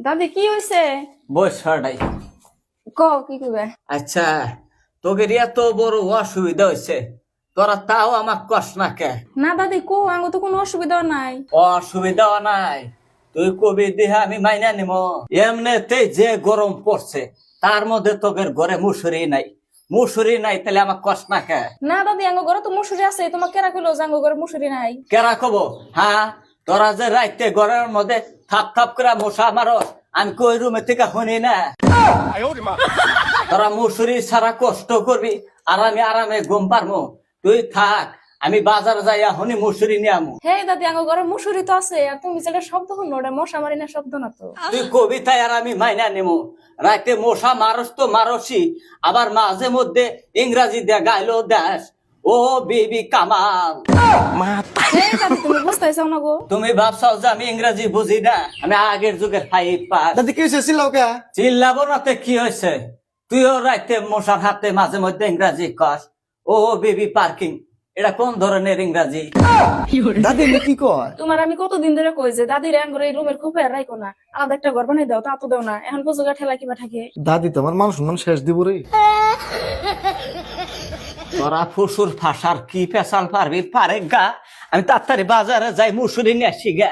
দাদি কি হইছে? বই সরাই। ক কি কইবে? আচ্ছা, তোকে এত বড় অসুবিধা হয়েছে, তোরা তাও আমাক কস না কে? না দাদি কো আঙ্গ তো কোনো অসুবিধা নাই। অসুবিধা নাই, তুই কবি দিহা আমি মাইনা নিম। এমনিতে যে গরম পড়ছে, তার মধ্যে তোদের ঘরে মুসুরি নাই। মুসুরি নাই তাহলে আমাক কস না কে? না দাদি আঙ্গ ঘরে তো মুসুরি আছে, তোমার কেরা কইলো যে আঙ্গ ঘরে মুসুরি নাই? কেরা কব? হ্যাঁ, তোরা যে রাইতে ঘরের মধ্যে থাপ থাপ করে মশা মারস, আমি কই রুমে থেকে শুনি না। তোরা মুসুরি ছাড়া কষ্ট করবি, আর আমি আরামে ঘুম পারমু। তুই থাক, আমি বাজার যাইয়া হনি মুসুরি নিয়ে আমু। হে দাদি আঙ্গ ঘরে মুসুরি তো আছে, আর তুমি যেটা শব্দ শুনো ওটা মশা মারি না শব্দ না তো। তুই কবিতায় আর আমি মাইনা নিমু। রাইতে মশা মারস তো মারসি, আবার মাঝে মধ্যে ইংরাজি দিয়ে গাইলো দেশ, ও বিবি কামাল। হে দাদি তুমি বুঝতেছো না গো? তুমি ভাবছাও যে আমি ইংরাজি বুঝি না? আমি আগের যুগের 5 পাস। দাদি কি হয়েছে চিল্লাও কে? চিল্লাবো নাতে কি হয়েছে? তুইও রাইতে মশার হাতে মাঝে মধ্যে ইংরাজি কস, ও বিবি পার্কিং। এটা কোন ধরনের ইংরাজি? দাদি এনে কি কয়? তোমার আমি কতদিন ধরে কই যে দাদির আঙ্গুর এই রুমের খুব রাখো না, আলাদা একটা ঘর বানাই দাও, তা তো দাও না। এখন পর্যন্ত ঠেলা কিবা থাকে। দাদি তোমার মান সম্মান শেষ দিব রে। তোরা ফুসুর ফাঁসার কি পেশাল পারবি পারে গা। আমি তাড়াতাড়ি বাজারে যাই মুসুরি নিয়ে আসি গা।